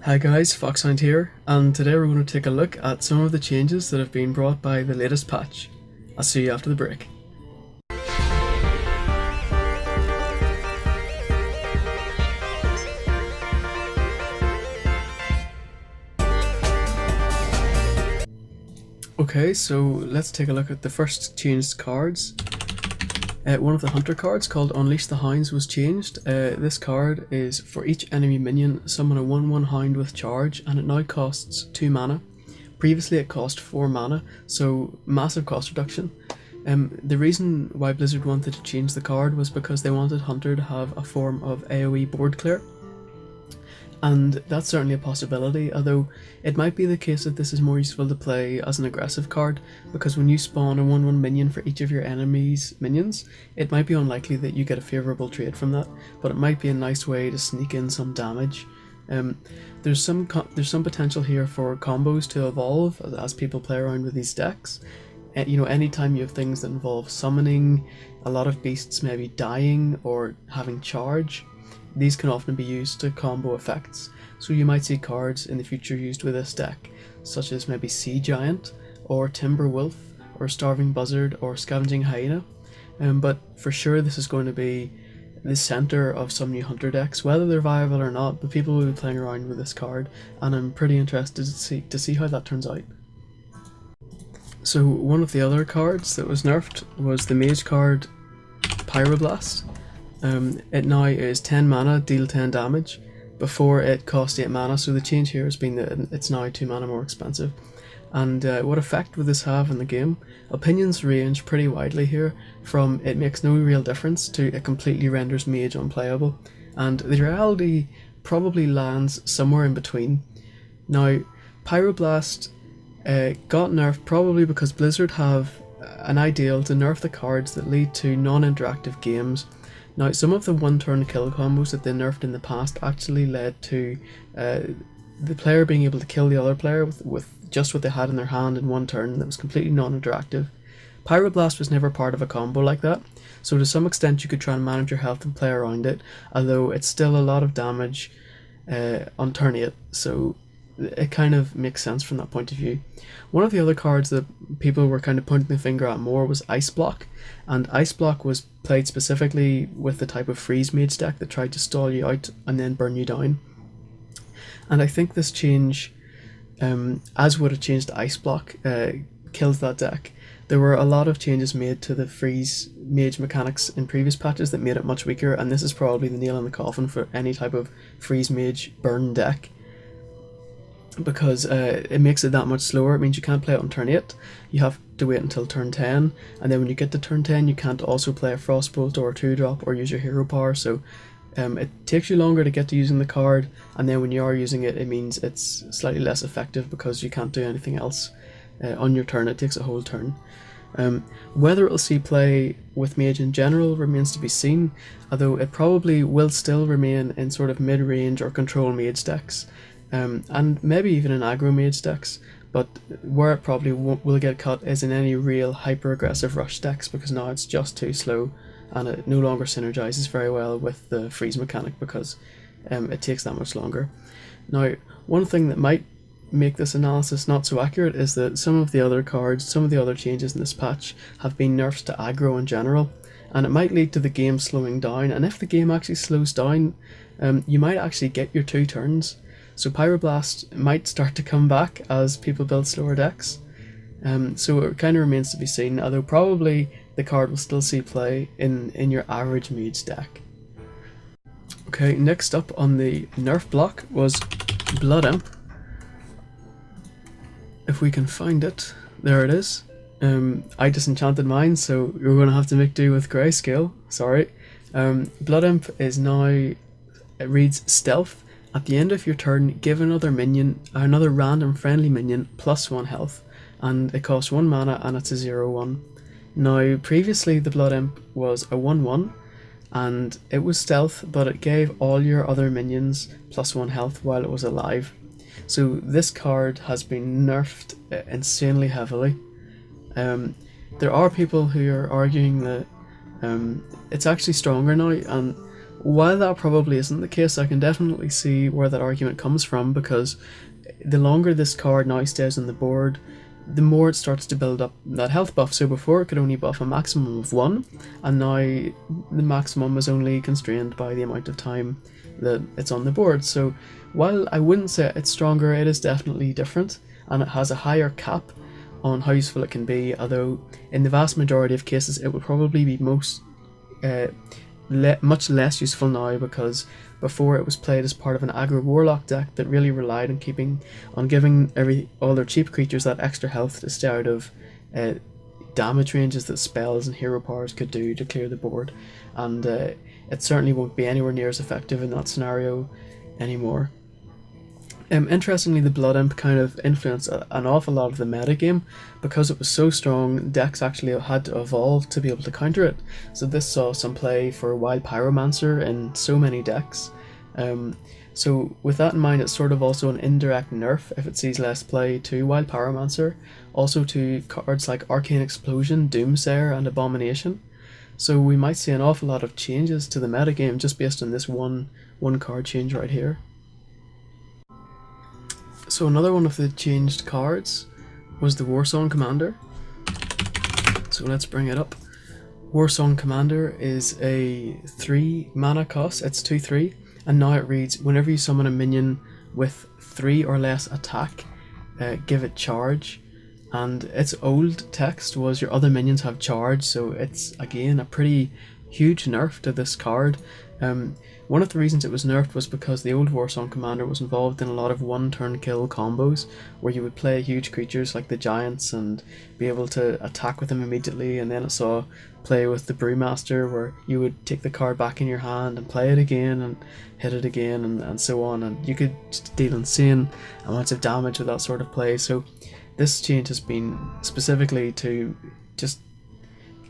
Hi guys, Foxhound here, and today we're going to take a look at some of the changes that have been brought by the latest patch. I'll see you after the break. Okay, so let's take a look at the first changed cards. One of the hunter cards called Unleash the Hounds was changed. This card is for each enemy minion, summon a 1/1 hound with charge, and it now costs 2 mana. Previously it cost 4 mana, so massive cost reduction. The reason why Blizzard wanted to change the card was because they wanted Hunter to have a form of AoE board clear. And that's certainly a possibility, although it might be the case that this is more useful to play as an aggressive card, because when you spawn a 1/1 minion for each of your enemy's minions, it might be unlikely that you get a favourable trade from that, but it might be a nice way to sneak in some damage. There's some potential here for combos to evolve as people play around with these decks. You know, anytime you have things that involve summoning, a lot of beasts maybe dying or having charge, these can often be used to combo effects, so you might see cards in the future used with this deck, such as maybe Sea Giant, or Timber Wolf, or Starving Buzzard, or Scavenging Hyena. But for sure this is going to be the centre of some new hunter decks, whether they're viable or not, but people will be playing around with this card, and I'm pretty interested to see how that turns out. So one of the other cards that was nerfed was the Mage card Pyroblast. It now is 10 mana, deal 10 damage. Before it cost 8 mana, so the change here has been that it's now 2 mana more expensive. And what effect would this have in the game? Opinions range pretty widely here, from it makes no real difference to it completely renders Mage unplayable, and the reality probably lands somewhere in between. Now, Pyroblast got nerfed probably because Blizzard have an ideal to nerf the cards that lead to non-interactive games. Now, some of the one-turn kill combos that they nerfed in the past actually led to the player being able to kill the other player with just what they had in their hand in one turn that was completely non-interactive. Pyroblast was never part of a combo like that, so to some extent you could try and manage your health and play around it, although it's still a lot of damage on turn 8, so it kind of makes sense from that point of view. One of the other cards that people were kind of pointing the finger at more was Ice Block, and Ice Block was played specifically with the type of freeze mage deck that tried to stall you out and then burn you down. And I think this change, as would have changed to Ice Block, kills that deck. There were a lot of changes made to the freeze mage mechanics in previous patches that made it much weaker, and this is probably the nail in the coffin for any type of freeze mage burn deck, because it makes it that much slower. It means you can't play it on turn 8, you have to wait until turn 10, and then when you get to turn 10 you can't also play a Frostbolt or a 2-drop or use your hero power, so it takes you longer to get to using the card, and then when you are using it, it means it's slightly less effective because you can't do anything else on your turn. It takes a whole turn. Whether it'll see play with Mage in general remains to be seen, although it probably will still remain in sort of mid-range or control Mage decks, and maybe even in aggro Mage decks, but where it probably will get cut is in any real hyper-aggressive rush decks, because now it's just too slow and it no longer synergizes very well with the freeze mechanic because it takes that much longer. Now, one thing that might make this analysis not so accurate is that some of the other cards, some of the other changes in this patch have been nerfs to aggro in general, and it might lead to the game slowing down, and if the game actually slows down, you might actually get your 2 turns. So Pyroblast might start to come back as people build slower decks. So it kind of remains to be seen, although probably the card will still see play in your average Mage deck. Okay, next up on the nerf block was Bloodup. If we can find it, there it is. I disenchanted mine, so you're going to have to make do with grayscale, sorry. Bloodup is now, it reads Stealth. At the end of your turn, give another random friendly minion +1 health, and it costs 1 mana and it's a 0/1. Now, previously the Blood Imp was a 1/1, and it was stealth, but it gave all your other minions +1 health while it was alive. So this card has been nerfed insanely heavily. There are people who are arguing that it's actually stronger now, and while that probably isn't the case, I can definitely see where that argument comes from, because the longer this card now stays on the board, the more it starts to build up that health buff. So before it could only buff a maximum of 1, and now the maximum is only constrained by the amount of time that it's on the board. So while I wouldn't say it's stronger, it is definitely different, and it has a higher cap on how useful it can be, although in the vast majority of cases it would probably be much less useful now, because before it was played as part of an aggro warlock deck that really relied on giving all their cheap creatures that extra health to stay out of damage ranges that spells and hero powers could do to clear the board, and it certainly won't be anywhere near as effective in that scenario anymore. Interestingly, the Blood Imp kind of influenced an awful lot of the metagame. Because it was so strong, decks actually had to evolve to be able to counter it. So this saw some play for Wild Pyromancer in so many decks. So with that in mind, it's sort of also an indirect nerf if it sees less play to Wild Pyromancer, also to cards like Arcane Explosion, Doomsayer and Abomination. So we might see an awful lot of changes to the metagame just based on this one card change right here. So another one of the changed cards was the Warsong Commander. So let's bring it up. Warsong Commander is a 3 mana cost, it's 2/3, and now it reads, whenever you summon a minion with 3 or less attack, give it charge. And its old text was your other minions have charge, so it's again a pretty huge nerf to this card. One of the reasons it was nerfed was because the old Warsong Commander was involved in a lot of one-turn kill combos, where you would play huge creatures like the Giants and be able to attack with them immediately, and then it saw play with the Brewmaster, where you would take the card back in your hand and play it again and hit it again and so on, and you could deal insane amounts of damage with that sort of play. So this change has been specifically to just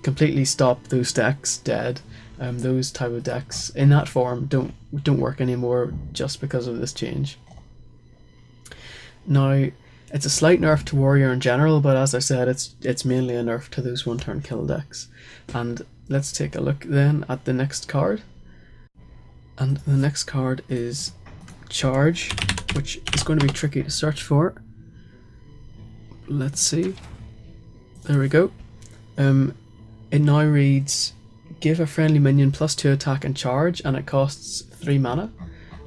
completely stop those decks dead. Those type of decks in that form don't work anymore just because of this change. Now, it's a slight nerf to Warrior in general, but as I said, it's mainly a nerf to those one-turn kill decks. And let's take a look then at the next card. And the next card is Charge, which is going to be tricky to search for. Let's see. There we go. It now reads, give a friendly minion +2 attack and charge, and it costs 3 mana.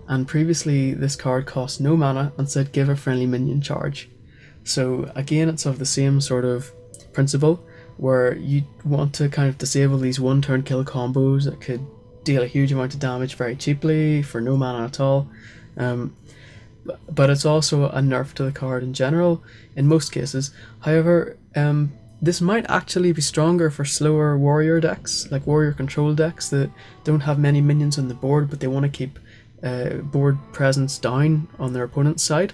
And previously this card cost no mana and said give a friendly minion charge. So again, it's of the same sort of principle, where you want to kind of disable these one-turn kill combos that could deal a huge amount of damage very cheaply for no mana at all. But it's also a nerf to the card in general in most cases. However, this might actually be stronger for slower warrior decks, like warrior control decks that don't have many minions on the board, but they want to keep board presence down on their opponent's side.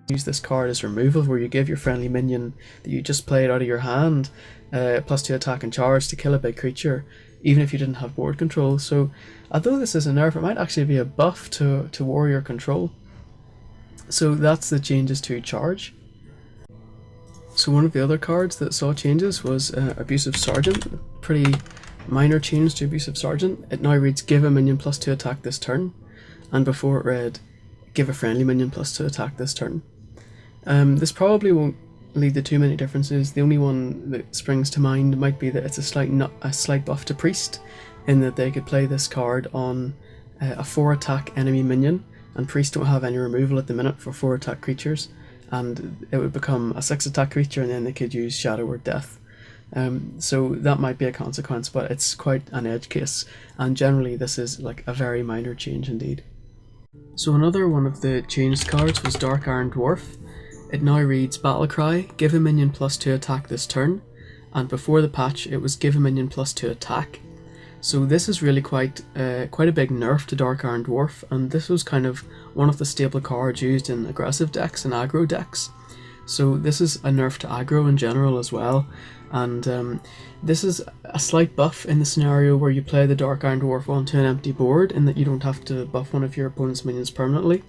Use this card as removal, where you give your friendly minion that you just played out of your hand +2 attack and charge to kill a big creature, even if you didn't have board control. So although this is a nerf, it might actually be a buff to warrior control. So that's the changes to Charge. So one of the other cards that saw changes was Abusive Sergeant. Pretty minor change to Abusive Sergeant. It now reads give a minion +2 attack this turn, and before it read give a friendly minion +2 attack this turn. This probably won't lead to too many differences. The only one that springs to mind might be that it's a slight buff to Priest, in that they could play this card on a 4 attack enemy minion, and Priest don't have any removal at the minute for 4 attack creatures, and it would become a 6 attack creature, and then they could use Shadow or Death. So that might be a consequence, but it's quite an edge case, and generally this is like a very minor change indeed. So another one of the changed cards was Dark Iron Dwarf. It now reads Battlecry, give a minion +2 attack this turn, and before the patch it was give a minion +2 attack. So this is really quite a big nerf to Dark Iron Dwarf, and this was kind of one of the staple cards used in aggressive decks and aggro decks. So this is a nerf to aggro in general as well, and this is a slight buff in the scenario where you play the Dark Iron Dwarf onto an empty board, in that you don't have to buff one of your opponent's minions permanently.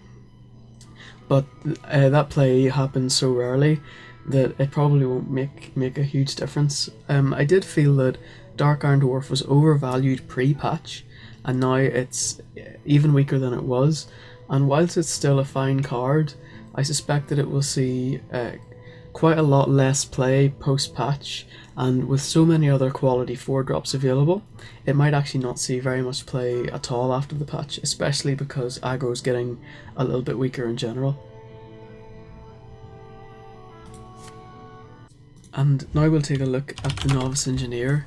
But that play happens so rarely that it probably won't make a huge difference. I did feel that Dark Iron Dwarf was overvalued pre-patch, and now it's even weaker than it was. And whilst it's still a fine card, I suspect that it will see quite a lot less play post-patch, and with so many other quality 4-drops available, it might actually not see very much play at all after the patch, especially because aggro is getting a little bit weaker in general. And now we'll take a look at the Novice Engineer.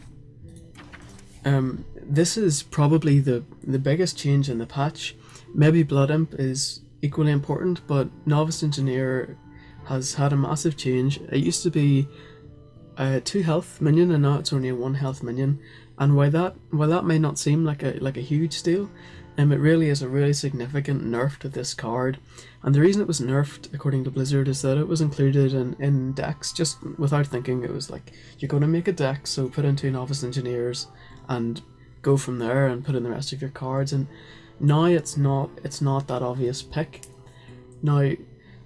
This is probably the biggest change in the patch. Maybe Bloodup is equally important, but Novice Engineer has had a massive change. It used to be a 2 health minion, and now it's only a 1 health minion. And while that may not seem like a huge deal, it really is a really significant nerf to this card. And the reason it was nerfed, according to Blizzard, is that it was included in decks just without thinking. It was like, you're going to make a deck, so put in 2 Novice Engineers and go from there and put in the rest of your cards. And now it's not that obvious pick. Now,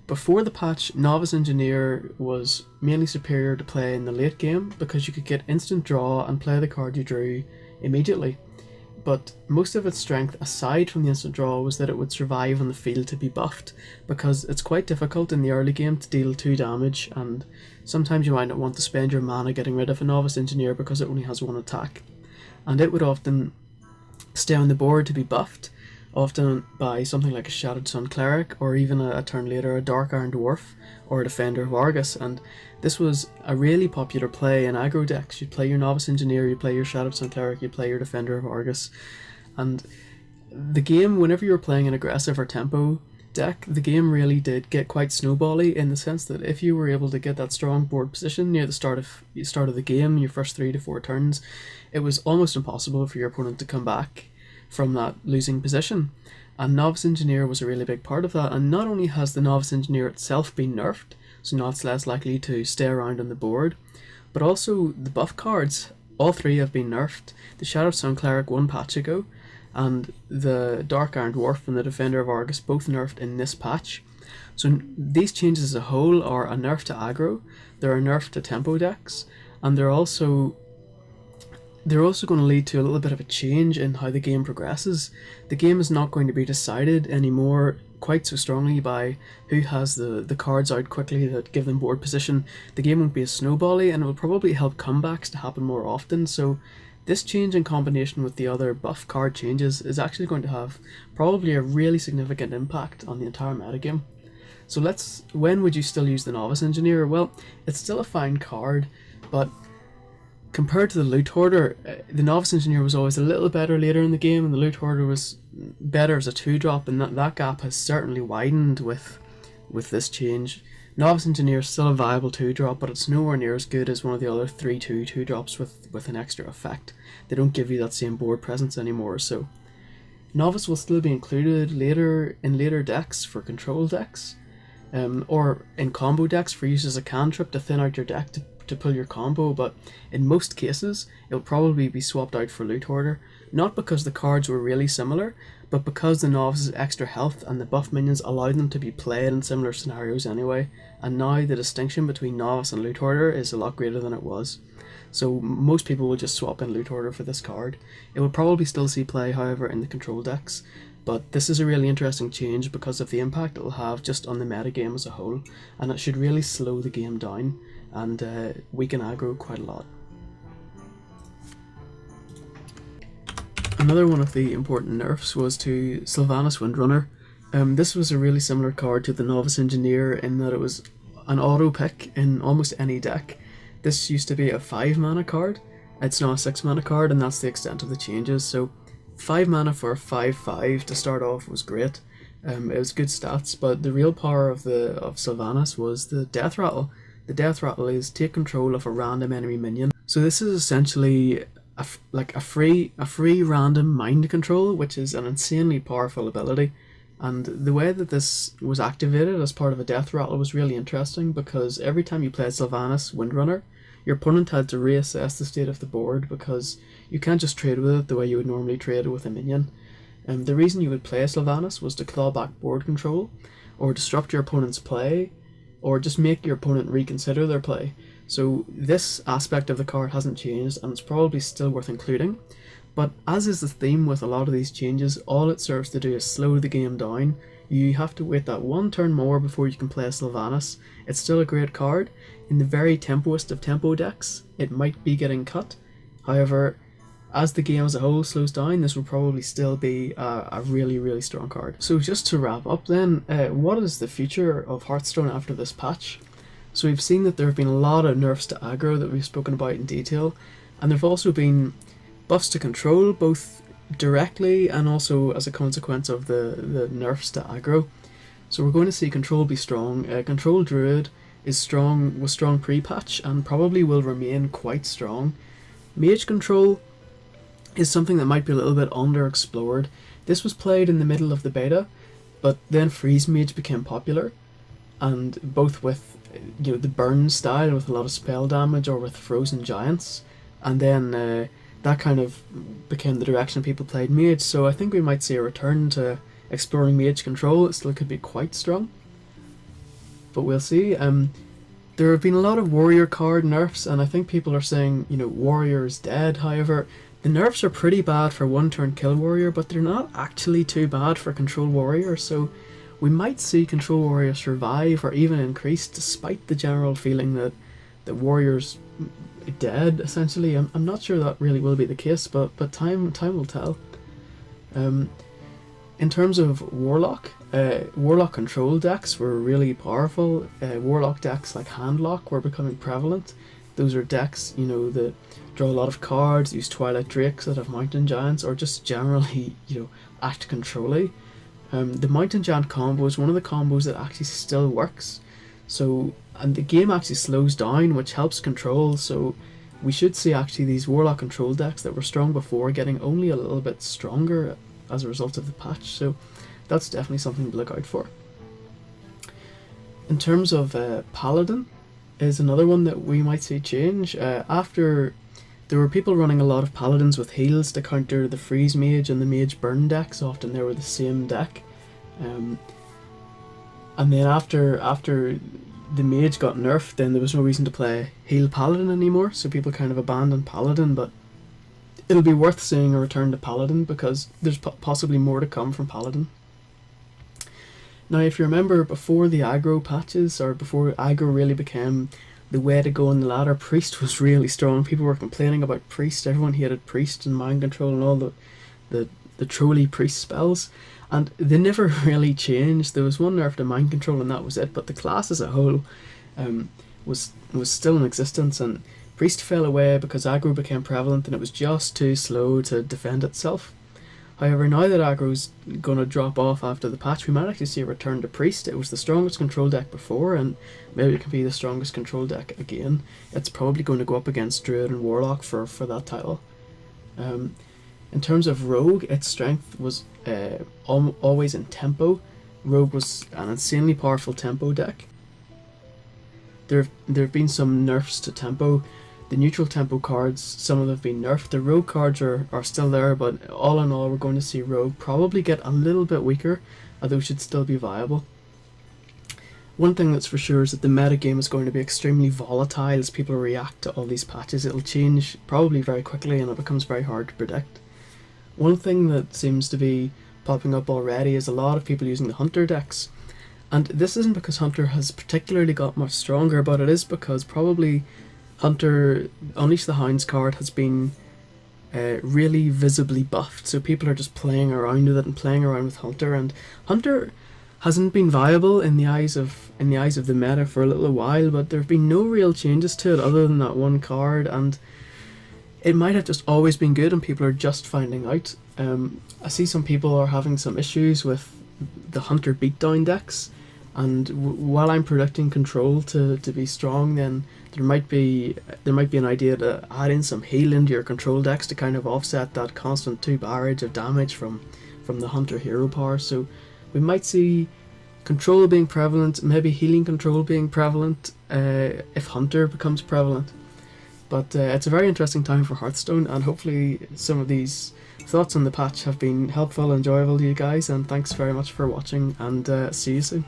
before the patch, Novice Engineer was mainly superior to play in the late game because you could get instant draw and play the card you drew immediately. But most of its strength, aside from the instant draw, was that it would survive on the field to be buffed, because it's quite difficult in the early game to deal 2 damage, and sometimes you might not want to spend your mana getting rid of a Novice Engineer because it only has 1 attack. And it would often stay on the board to be buffed, often by something like a Shattered Sun Cleric, or even a turn later a Dark Iron Dwarf or a Defender of Argus. And this was a really popular play in aggro decks. You'd play your Novice Engineer, you'd play your Shattered Sun Cleric, you'd play your Defender of Argus. And the game, whenever you were playing an aggressive or tempo deck, the game really did get quite snowbally, in the sense that if you were able to get that strong board position near the start of the game, your first 3 to 4 turns, it was almost impossible for your opponent to come back from that losing position. And Novice Engineer was a really big part of that. And not only has the Novice Engineer itself been nerfed, so now it's less likely to stay around on the board, but also the buff cards, all 3 have been nerfed. The Shattered Sun Cleric 1 patch ago, and the Dark Iron Dwarf and the Defender of Argus both nerfed in this patch. So these changes as a whole are a nerf to aggro, they're a nerf to tempo decks, and they're also going to lead to a little bit of a change in how the game progresses. The game is not going to be decided anymore quite so strongly by who has the cards out quickly that give them board position. The game won't be as snowbally, and it will probably help comebacks to happen more often. So this change, in combination with the other buff card changes, is actually going to have probably a really significant impact on the entire metagame. So when would you still use the Novice Engineer? Well, it's still a fine card, but compared to the Loot Hoarder, the Novice Engineer was always a little better later in the game, and the Loot Hoarder was better as a 2-drop, and that gap has certainly widened with this change. Novice Engineer is still a viable 2-drop, but it's nowhere near as good as one of the other 3/2 2-drops with an extra effect. They don't give you that same board presence anymore, so Novice will still be included in later decks for control decks, or in combo decks for use as a cantrip to thin out your deck to pull your combo, but in most cases it'll probably be swapped out for Loot Hoarder, not because the cards were really similar, but because the Novice's extra health and the buff minions allowed them to be played in similar scenarios anyway, and now the distinction between Novice and Loot Hoarder is a lot greater than it was. So most people will just swap in Loot Hoarder for this card. It will probably still see play, however, in the control decks, but this is a really interesting change because of the impact it will have just on the metagame as a whole, and it should really slow the game down and weaken aggro quite a lot. Another one of the important nerfs was to Vass Windrunner. This was a really similar card to the Novice Engineer in that it was an auto pick in almost any deck. This used to be a 5 mana card, it's now a 6 mana card, and that's the extent of the changes. So 5 mana for a 5/5 to start off was great. It was good stats, but the real power of Sylvanas was the Death Rattle. The Death Rattle is take control of a random enemy minion. So this is essentially a free random mind control, which is an insanely powerful ability. And the way that this was activated as part of a Death Rattle was really interesting, because every time you played Vass Windrunner, your opponent had to reassess the state of the board, because you can't just trade with it the way you would normally trade with a minion. The reason you would play Sylvanas was to claw back board control, or disrupt your opponent's play, or just make your opponent reconsider their play. So this aspect of the card hasn't changed, and it's probably still worth including. But as is the theme with a lot of these changes, all it serves to do is slow the game down. You have to wait that one turn more before you can play Sylvanas. It's still a great card. In the very tempoest of tempo decks, it might be getting cut. However, as the game as a whole slows down, this will probably still be a really strong card. So just to wrap up then, what is the future of Hearthstone after this patch? So we've seen that there have been a lot of nerfs to aggro that we've spoken about in detail, and there have also been buffs to control, both directly and also as a consequence of the nerfs to aggro. So we're going to see control be strong. Control Druid was strong pre-patch and probably will remain quite strong. Mage control is something that might be a little bit underexplored. This was played in the middle of the beta, but then Freeze Mage became popular, and both with the burn style with a lot of spell damage or with frozen giants, and then that kind of became the direction people played Mage. So I think we might see a return to exploring Mage control. It still could be quite strong, but we'll see. There have been a lot of warrior card nerfs, and I think people are saying, warrior is dead. However, the nerfs are pretty bad for one turn kill warrior, but they're not actually too bad for control warrior, so we might see control warrior survive or even increase despite the general feeling that warrior's dead, essentially. I'm not sure that really will be the case, but time will tell. In terms of Warlock, Warlock control decks were really powerful. Warlock decks like Handlock were becoming prevalent. Those are decks, that draw a lot of cards, use Twilight Drakes that have Mountain Giants, or just generally, act control-y. The Mountain Giant combo is one of the combos that actually still works. So, and the game actually slows down, which helps control, so we should see actually these Warlock control decks that were strong before getting only a little bit stronger as a result of the patch, so that's definitely something to look out for. In terms of Paladin, is another one that we might see change. After there were people running a lot of Paladins with heals to counter the Freeze Mage and the Mage Burn decks, often they were the same deck. And then after the Mage got nerfed, then there was no reason to play Heal Paladin anymore, so people kind of abandoned Paladin, but it'll be worth seeing a return to Paladin because there's possibly more to come from Paladin. Now, if you remember, before the aggro patches, or before aggro really became the way to go in the ladder, Priest was really strong. People were complaining about Priest. Everyone hated Priest and Mind Control and all the trolly Priest spells, and they never really changed. There was one nerf to Mind Control and that was it, but the class as a whole was still in existence, and Priest fell away because aggro became prevalent and it was just too slow to defend itself. However, now that aggro's going to drop off after the patch, we might actually see a return to Priest. It was the strongest control deck before, and maybe it can be the strongest control deck again. It's probably going to go up against Druid and Warlock for that title. In terms of Rogue, its strength was always in tempo. Rogue was an insanely powerful tempo deck. There have been some nerfs to tempo. The neutral tempo cards, some of them have been nerfed. The rogue cards are still there, but all in all we're going to see rogue probably get a little bit weaker, although should still be viable. One thing that's for sure is that the metagame is going to be extremely volatile as people react to all these patches. It'll change probably very quickly and it becomes very hard to predict. One thing that seems to be popping up already is a lot of people using the Hunter decks. And this isn't because Hunter has particularly got much stronger, but it is because probably Hunter Unleash the Hounds card has been really visibly buffed, so people are just playing around with it and playing around with Hunter, and Hunter hasn't been viable in the eyes of the meta for a little while, but there have been no real changes to it other than that one card, and it might have just always been good and people are just finding out. I see some people are having some issues with the Hunter beatdown decks, and while I'm predicting control to be strong, then there might be an idea to add in some heal into your control decks to kind of offset that constant 2 barrage of damage from the Hunter hero power. So we might see control being prevalent, maybe healing control being prevalent if Hunter becomes prevalent. But it's a very interesting time for Hearthstone, and hopefully some of these thoughts on the patch have been helpful and enjoyable to you guys, and thanks very much for watching, and see you soon.